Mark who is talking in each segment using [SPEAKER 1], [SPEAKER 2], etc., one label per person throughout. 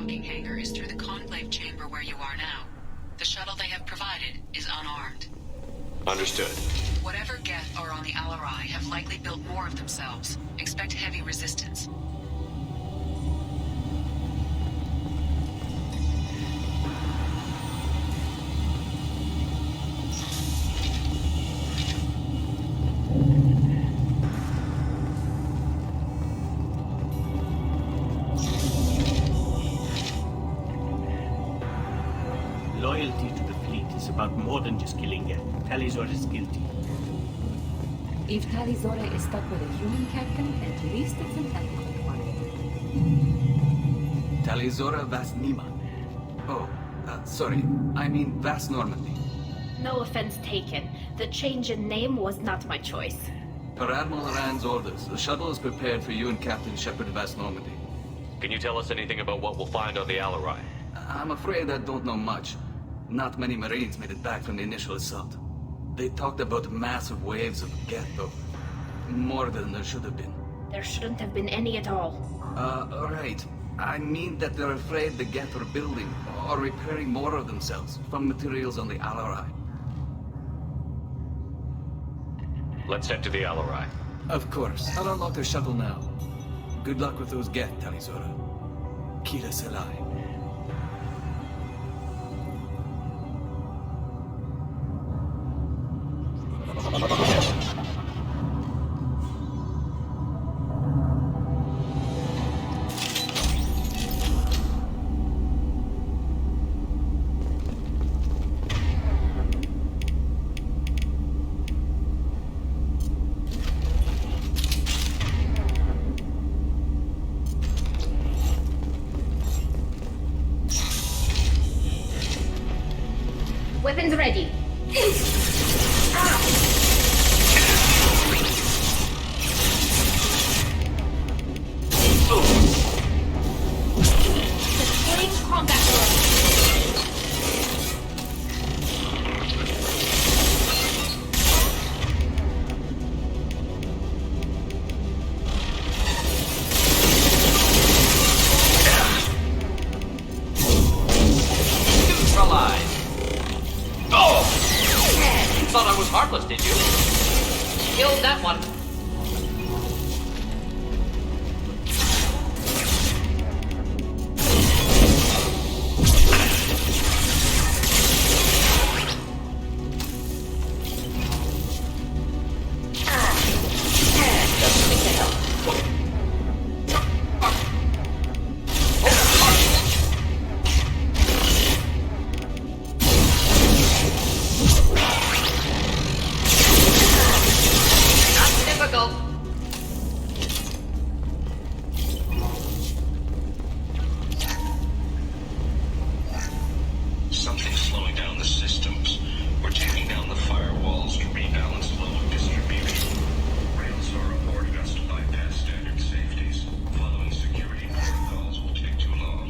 [SPEAKER 1] docking hangar is through the Conclave chamber where you are now. The shuttle they have provided is unarmed.
[SPEAKER 2] Understood.
[SPEAKER 1] Whatever Geth are on the Alarai have likely built more of themselves. Expect heavy resistance.
[SPEAKER 3] Loyalty to the fleet is about more than just killing Geth. Talizor is guilty.
[SPEAKER 4] If Talizora is stuck with a human captain, at least it's an ethnic one.
[SPEAKER 5] Talizora Vas Nima. Oh, sorry. I mean Vas Normandy.
[SPEAKER 6] No offense taken. The change in name was not my choice.
[SPEAKER 5] Per Admiral Rand's orders, the shuttle is prepared for you and Captain Shepard Vas Normandy.
[SPEAKER 2] Can you tell us anything about what we'll find on the Alarai?
[SPEAKER 5] I'm afraid I don't know much. Not many Marines made it back from the initial assault. They talked about massive waves of Geth, though. More than there should have been.
[SPEAKER 6] There shouldn't have been any at all.
[SPEAKER 5] Right. I mean that they're afraid the Geth are building or repairing more of themselves from materials on the Alarai.
[SPEAKER 2] Let's head to the Alarai.
[SPEAKER 5] Of course. I'll unlock the shuttle now. Good luck with those Geth, Talizora. Kira Selai.
[SPEAKER 6] Weapons ready. Deploying combat mode.
[SPEAKER 7] Neutralize! Oh! You thought I was harmless, did you? Killed that one.
[SPEAKER 8] Something's slowing down the systems. We're taking down the firewalls to rebalance flow of distribution. Rails are ordered us to bypass standard safeties. Following security protocols will take too long.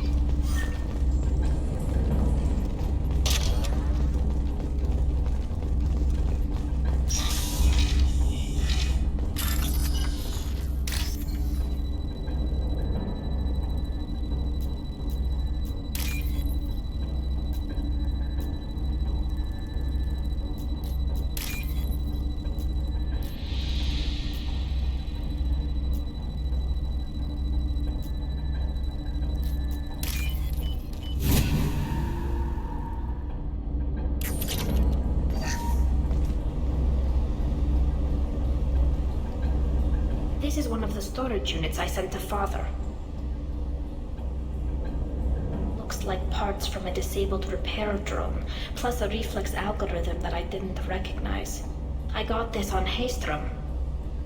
[SPEAKER 6] This is one of the storage units I sent to Father. Looks like parts from a disabled repair drone, plus a reflex algorithm that I didn't recognize. I got this on Haestrom.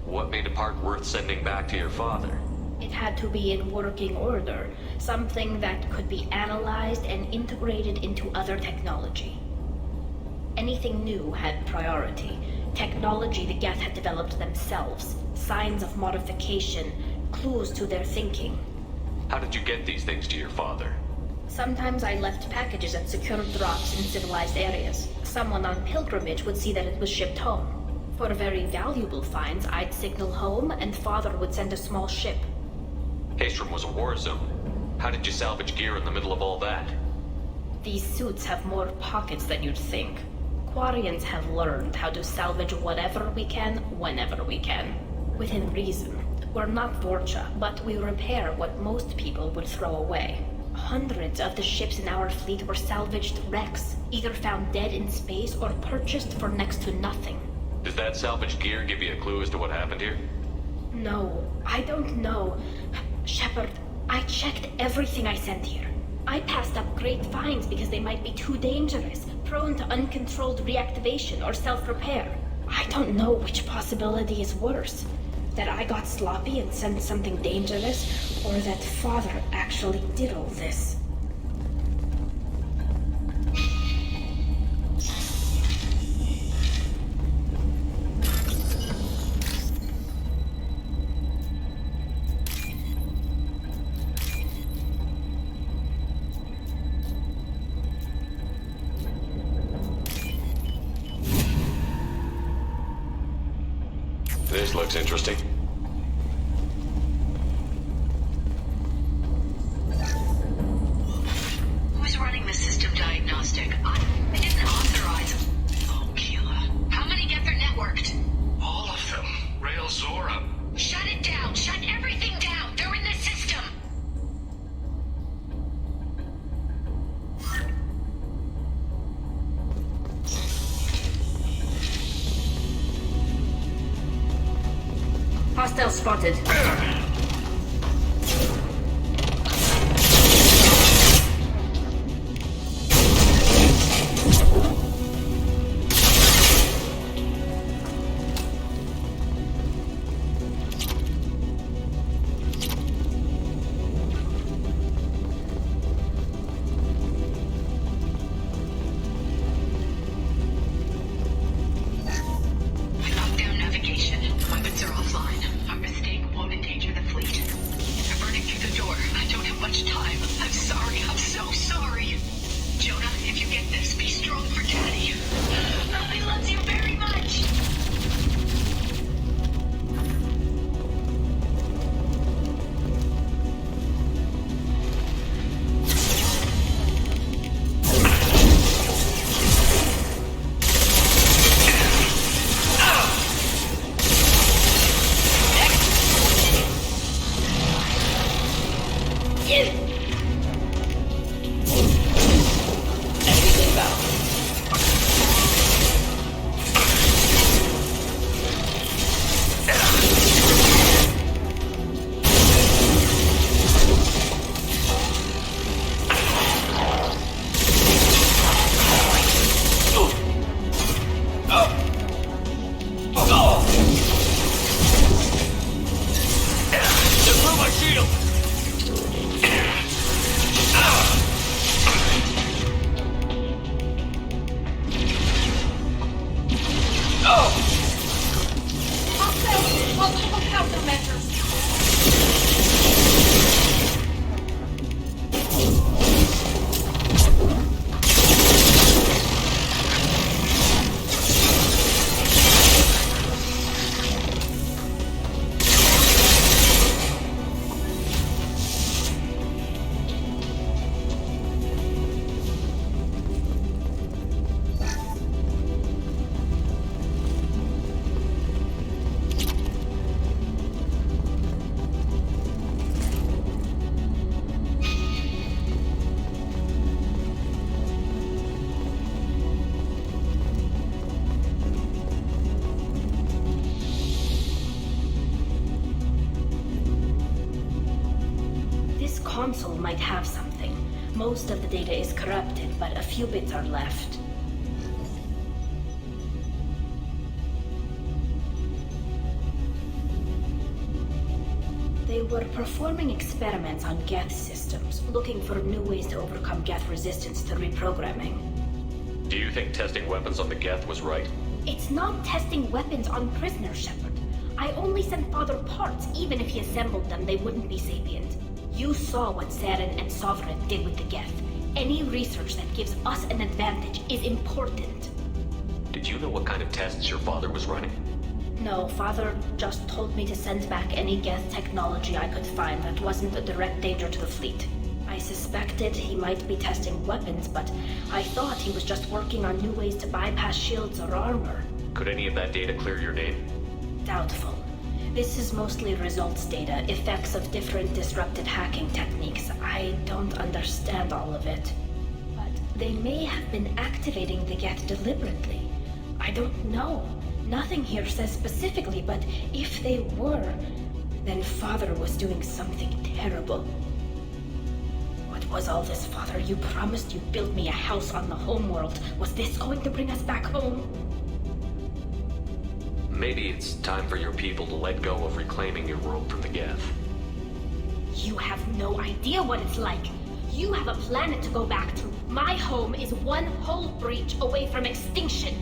[SPEAKER 2] What made a part worth sending back to your father?
[SPEAKER 6] It had to be in working order, something that could be analyzed and integrated into other technology. Anything new had priority. Technology the Geth had developed themselves, signs of modification, clues to their thinking.
[SPEAKER 2] How did you get these things to your father?
[SPEAKER 6] Sometimes I left packages at secure drops in civilized areas. Someone on pilgrimage would see that it was shipped home. For very valuable finds, I'd signal home and Father would send a small ship.
[SPEAKER 2] Haestrom was a war zone. How did you salvage gear in the middle of all that?
[SPEAKER 6] These suits have more pockets than you'd think. Quarians have learned how to salvage whatever we can, whenever we can. Within reason. We're not Vorcha, but we repair what most people would throw away. Hundreds of the ships in our fleet were salvaged wrecks, either found dead in space or purchased for next to nothing.
[SPEAKER 2] Does that salvage gear give you a clue as to what happened here?
[SPEAKER 6] No, I don't know. Shepard, I checked everything I sent here. I passed up great finds because they might be too dangerous, prone to uncontrolled reactivation or self-repair. I don't know which possibility is worse. That I got sloppy and sent something dangerous, or that Father actually did all this.
[SPEAKER 2] This looks interesting.
[SPEAKER 1] Who's running the system diagnostic? I didn't authorize. Oh, Keela. How many Geth are networked?
[SPEAKER 8] All of them. Rail Zora.
[SPEAKER 1] Shut it down! Shut everything down! They're in the system!
[SPEAKER 6] Hostile spotted.
[SPEAKER 1] Lockdown navigation. Weapons are offline. Our mistake won't endanger the fleet. They're burning through the door. I don't have much time. I'm sorry. I'm so sorry. Jonah, if you get this, be strong for Daddy. He loves you very much.
[SPEAKER 6] Multiple countermeasures. Console might have something. Most of the data is corrupted, but a few bits are left. They were performing experiments on Geth systems, looking for new ways to overcome Geth resistance to reprogramming.
[SPEAKER 2] Do you think testing weapons on the Geth was right?
[SPEAKER 6] It's not testing weapons on prisoners, Shepard. I only sent Father parts. Even if he assembled them, they wouldn't be sapient. You saw what Saren and Sovereign did with the Geth. Any research that gives us an advantage is important.
[SPEAKER 2] Did you know what kind of tests your father was running?
[SPEAKER 6] No, Father just told me to send back any Geth technology I could find that wasn't a direct danger to the fleet. I suspected he might be testing weapons, but I thought he was just working on new ways to bypass shields or armor.
[SPEAKER 2] Could any of that data clear your name?
[SPEAKER 6] Doubtful. This is mostly results data, effects of different disrupted hacking techniques. I don't understand all of it. But they may have been activating the Geth deliberately. I don't know. Nothing here says specifically, but if they were, then Father was doing something terrible. What was all this, Father? You promised you'd build me a house on the homeworld. Was this going to bring us back home?
[SPEAKER 2] Maybe it's time for your people to let go of reclaiming your world from the Geth.
[SPEAKER 6] You have no idea what it's like. You have a planet to go back to. My home is one hull breach away from extinction.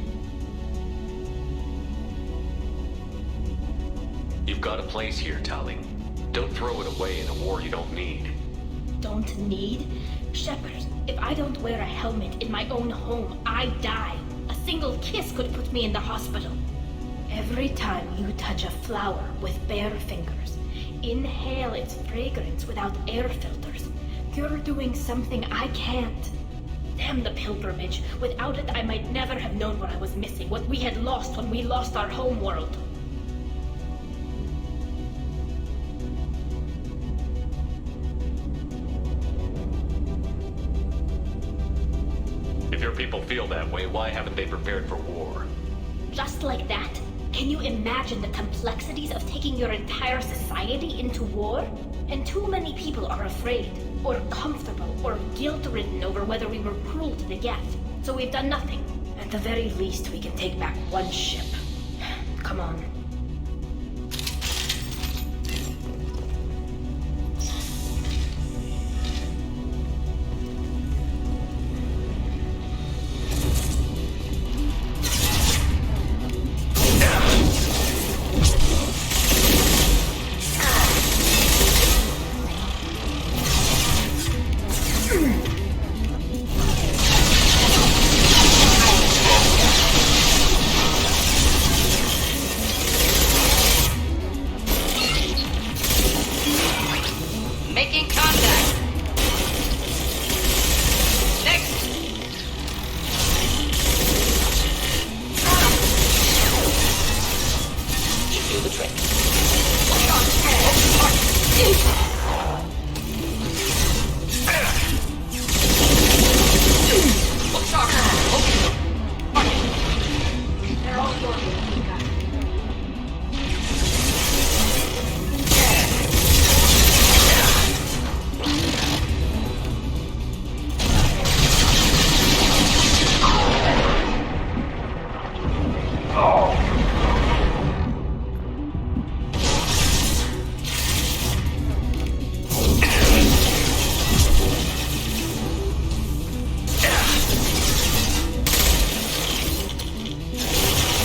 [SPEAKER 2] You've got a place here, Tali. Don't throw it away in a war you don't need.
[SPEAKER 6] Don't need? Shepard, if I don't wear a helmet in my own home, I die. A single kiss could put me in the hospital. Every time you touch a flower with bare fingers, inhale its fragrance without air filters, you're doing something I can't. Damn the pilgrimage. Without it, I might never have known what I was missing, what we had lost when we lost our homeworld.
[SPEAKER 2] If your people feel that way, why haven't they prepared for war?
[SPEAKER 6] Just like that? Can you imagine the complexities of taking your entire society into war? And too many people are afraid, or comfortable, or guilt-ridden over whether we were cruel to the Geth. So we've done nothing. At the very least, we can take back one ship. Come on.
[SPEAKER 7] Making contact. Next. Should do the trick.
[SPEAKER 6] They're all yours, Mika.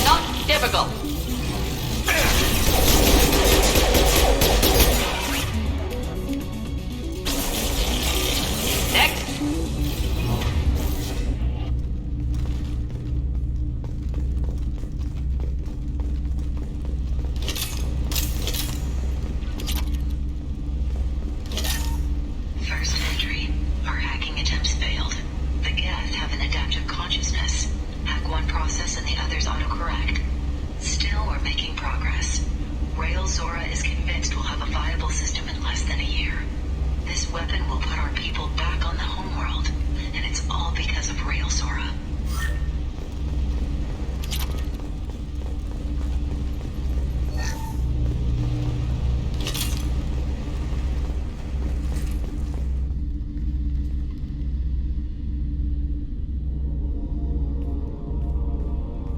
[SPEAKER 7] Not difficult. Next.
[SPEAKER 1] First entry. Our hacking attempts failed. The Geth have an adaptive consciousness. Hack one process and the others autocorrect. Still, we're making progress. Rael Zora is convinced we'll have a viable system in less than a year. This weapon will put our people back on the homeworld, and it's all because of Rael Zora.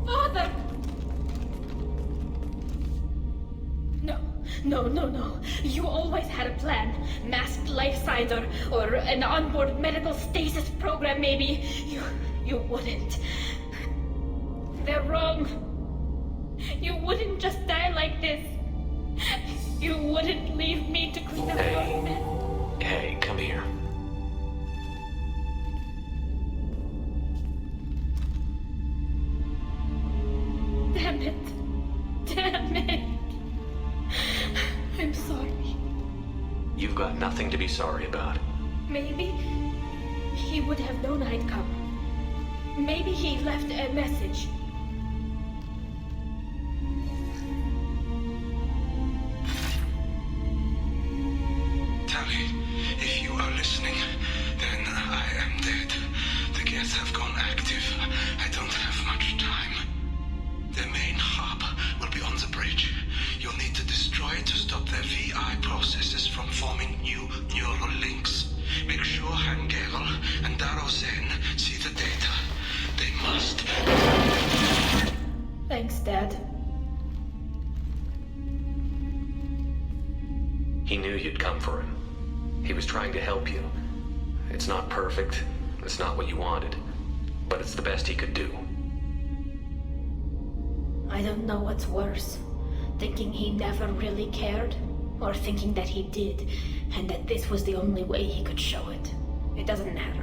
[SPEAKER 6] Father! No. You always had a plan. Masked life signs or an onboard medical stasis program, maybe. You wouldn't. They're wrong. You wouldn't just die like this. You wouldn't leave me to clean up your mess.
[SPEAKER 2] Hey, come here.
[SPEAKER 6] Damn it. I'm sorry.
[SPEAKER 2] You've got nothing to be sorry about.
[SPEAKER 6] Maybe he would have known I'd come. Maybe he left a message.
[SPEAKER 8] Tali, if you are listening, then I am dead. The Geth have gone active. I don't have much time. The main hub will be on the bridge. You'll need to destroy it to stop their VI processes from forming new neural links. Make sure Hangerel and Darozen see the data. They must.
[SPEAKER 6] Thanks, Dad.
[SPEAKER 2] He knew you'd come for him. He was trying to help you. It's not perfect. It's not what you wanted. But it's the best he could do.
[SPEAKER 6] I don't know what's worse. Thinking he never really cared, or thinking that he did, and that this was the only way he could show it. It doesn't matter.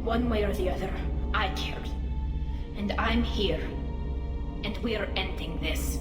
[SPEAKER 6] One way or the other, I cared. And I'm here. And we're ending this.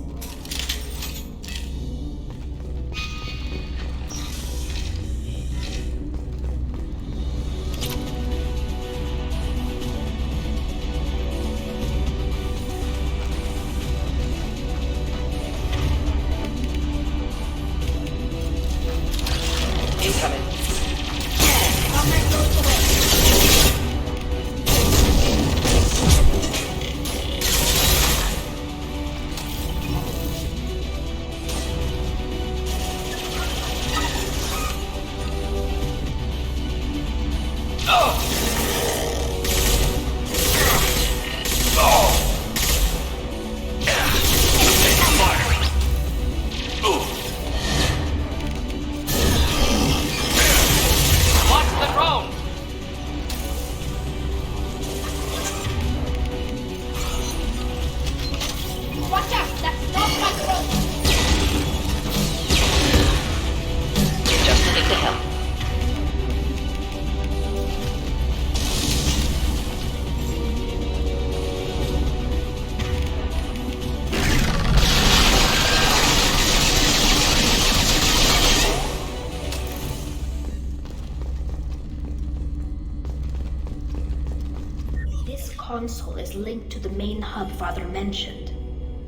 [SPEAKER 6] Console is linked to the main hub Father mentioned.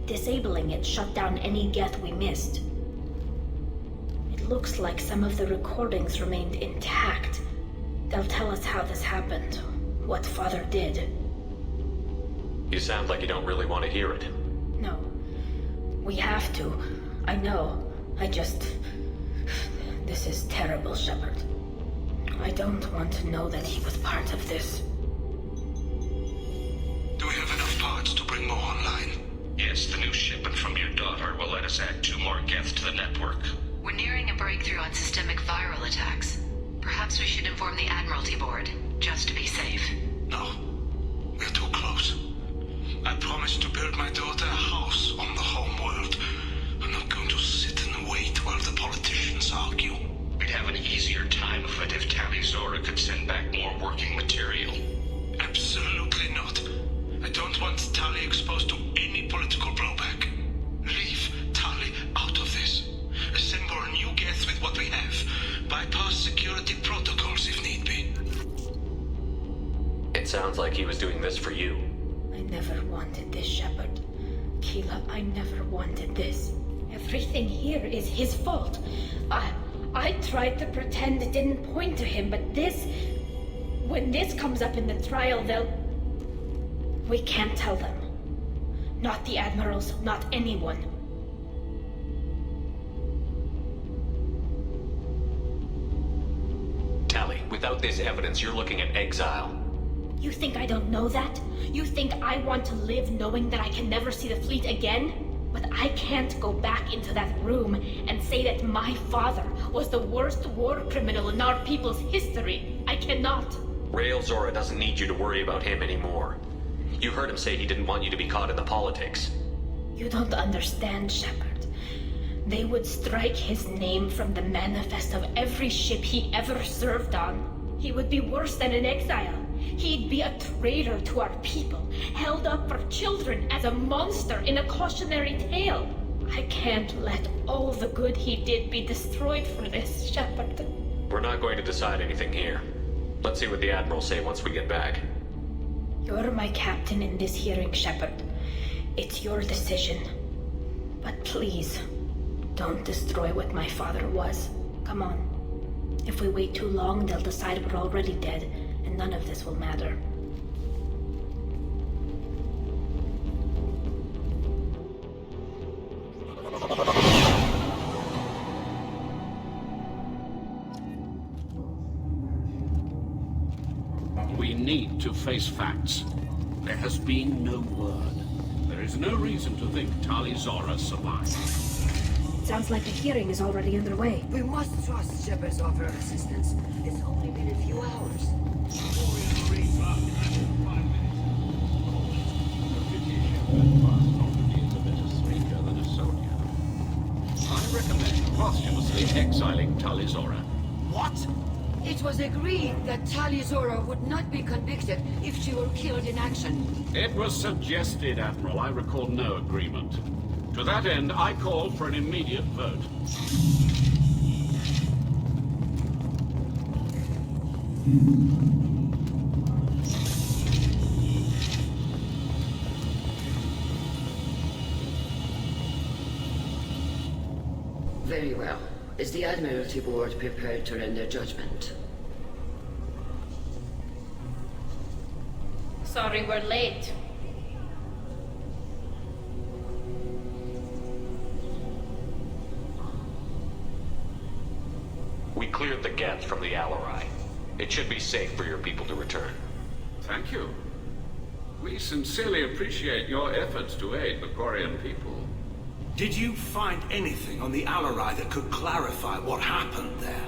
[SPEAKER 6] Disabling it shut down any Geth we missed. It looks like some of the recordings remained intact. They'll tell us how this happened, what Father did.
[SPEAKER 2] You sound like you don't really want to hear it.
[SPEAKER 6] No. We have to. I know. This is terrible, Shepard. I don't want to know that he was part of this.
[SPEAKER 8] Do we have enough parts to bring more online? Yes, the new shipment from your daughter will let us add 2 more Geth to the network.
[SPEAKER 1] We're nearing a breakthrough on systemic viral attacks. Perhaps we should inform the Admiralty Board, just to be safe.
[SPEAKER 8] No. We're too close. I promised to build my daughter a house on the home world. I'm not going to sit and wait while the politicians argue. We'd have an easier time of it if Tali Zora could send back more working material. Absolutely not. I don't want Tali exposed to any political blowback. Leave Tali out of this. Assemble a new Geth with what we have. Bypass security protocols if need be.
[SPEAKER 2] It sounds like he was doing this for you.
[SPEAKER 6] I never wanted this, Shepard. Keela, I never wanted this. Everything here is his fault. I tried to pretend it didn't point to him, but this... When this comes up in the trial, we can't tell them. Not the Admirals, not anyone.
[SPEAKER 2] Tali, without this evidence, you're looking at exile.
[SPEAKER 6] You think I don't know that? You think I want to live knowing that I can never see the fleet again? But I can't go back into that room and say that my father was the worst war criminal in our people's history. I cannot.
[SPEAKER 2] Rael Zora doesn't need you to worry about him anymore. You heard him say he didn't want you to be caught in the politics.
[SPEAKER 6] You don't understand, Shepard. They would strike his name from the manifest of every ship he ever served on. He would be worse than an exile. He'd be a traitor to our people, held up for children as a monster in a cautionary tale. I can't let all the good he did be destroyed for this, Shepard.
[SPEAKER 2] We're not going to decide anything here. Let's see what the Admiral say once we get back.
[SPEAKER 6] You're my captain in this hearing, Shepard. It's your decision. But please, don't destroy what my father was. Come on. If we wait too long, they'll decide we're already dead, and none of this will matter.
[SPEAKER 9] We need to face facts. There has been no word. There is no reason to think Tali Zora survived.
[SPEAKER 6] Sounds like the hearing is already underway.
[SPEAKER 10] We must trust Shepard's offer of assistance. It's only been a few hours.
[SPEAKER 9] I recommend posthumously exiling Tali Zora.
[SPEAKER 10] What? It was agreed that Tali Zora would not be convicted if she were killed in action.
[SPEAKER 9] It was suggested, Admiral. I recall no agreement. To that end, I call for an immediate vote.
[SPEAKER 10] Very well. Is the Admiralty Board prepared to render judgment?
[SPEAKER 6] Sorry we're late.
[SPEAKER 2] We cleared the Geth from the Alarai. It should be safe for your people to return.
[SPEAKER 9] Thank you. We sincerely appreciate your efforts to aid the Quarian people.
[SPEAKER 11] Did you find anything on the Alarai that could clarify what happened there?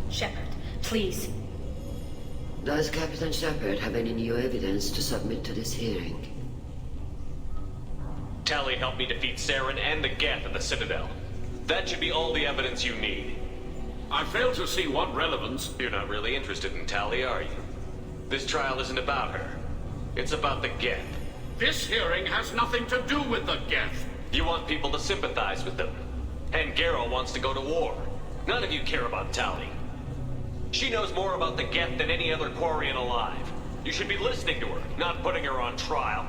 [SPEAKER 6] Shepard, please.
[SPEAKER 10] Does Captain Shepard have any new evidence to submit to this hearing?
[SPEAKER 2] Tali helped me defeat Saren and the Geth at the Citadel. That should be all the evidence you need.
[SPEAKER 9] I fail to see what relevance...
[SPEAKER 2] You're not really interested in Tali, are you? This trial isn't about her. It's about the Geth.
[SPEAKER 9] This hearing has nothing to do with the Geth.
[SPEAKER 2] You want people to sympathize with them. And Garrow wants to go to war. None of you care about Tali. She knows more about the Geth than any other Quarian alive. You should be listening to her, not putting her on trial.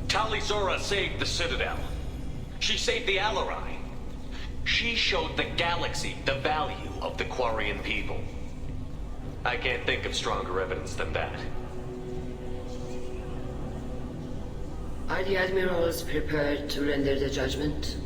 [SPEAKER 2] Tali Zora saved the Citadel. She saved the Alarai. She showed the galaxy the value of the Quarian people. I can't think of stronger evidence than that.
[SPEAKER 10] Are the Admirals prepared to render the judgment?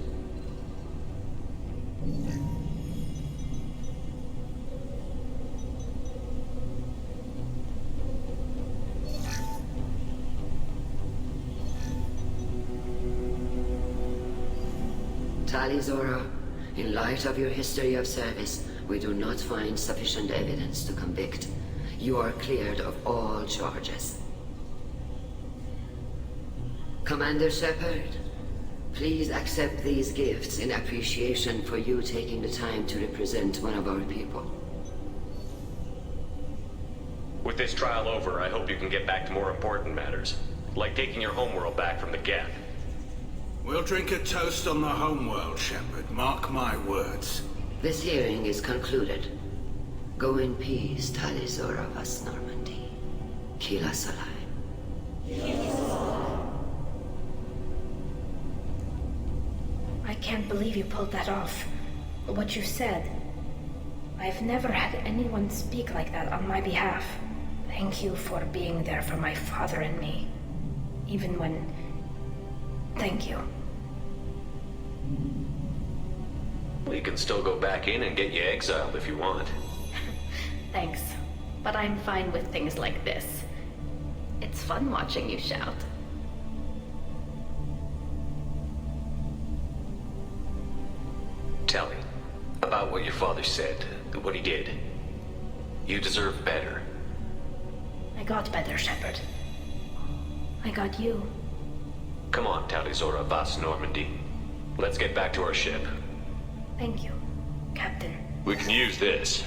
[SPEAKER 10] Tali Zora, in light of your history of service, we do not find sufficient evidence to convict. You are cleared of all charges. Commander Shepard, please accept these gifts in appreciation for you taking the time to represent one of our people.
[SPEAKER 2] With this trial over, I hope you can get back to more important matters, like taking your homeworld back from the Geth.
[SPEAKER 11] We'll drink a toast on the homeworld, Shepard. Mark my words.
[SPEAKER 10] This hearing is concluded. Go in peace, Tali Zora Vas Normandy. Kila Salam.
[SPEAKER 6] I can't believe you pulled that off. What you said. I've never had anyone speak like that on my behalf. Thank you for being there for my father and me. Even when... Thank you.
[SPEAKER 2] We can still go back in and get you exiled if you want.
[SPEAKER 6] Thanks. But I'm fine with things like this. It's fun watching you shout.
[SPEAKER 2] Tell me about what your father said, what he did. You deserve better.
[SPEAKER 6] I got better, Shepard. I got you.
[SPEAKER 2] Come on, Tali Zora Vas Normandy. Let's get back to our ship.
[SPEAKER 6] Thank you, Captain.
[SPEAKER 2] We can use this.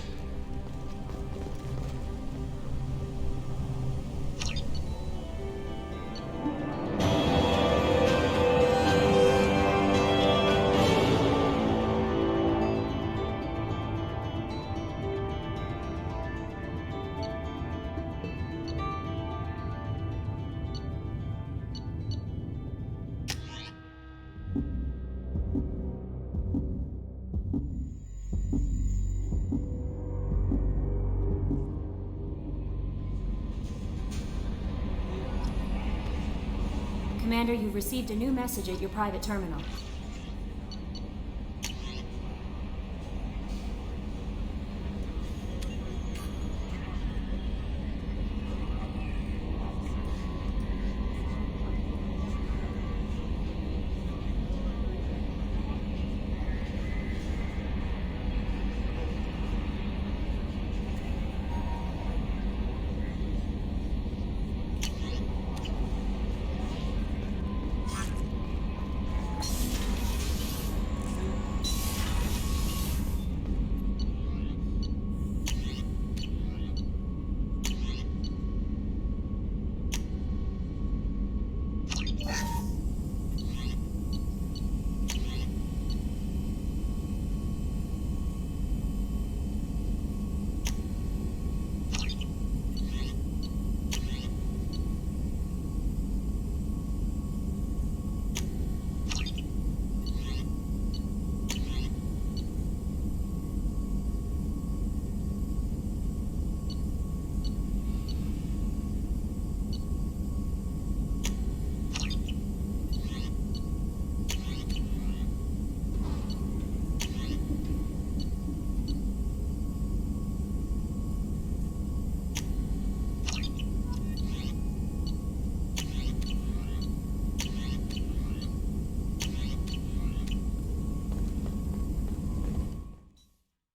[SPEAKER 12] Commander, you've received a new message at your private terminal.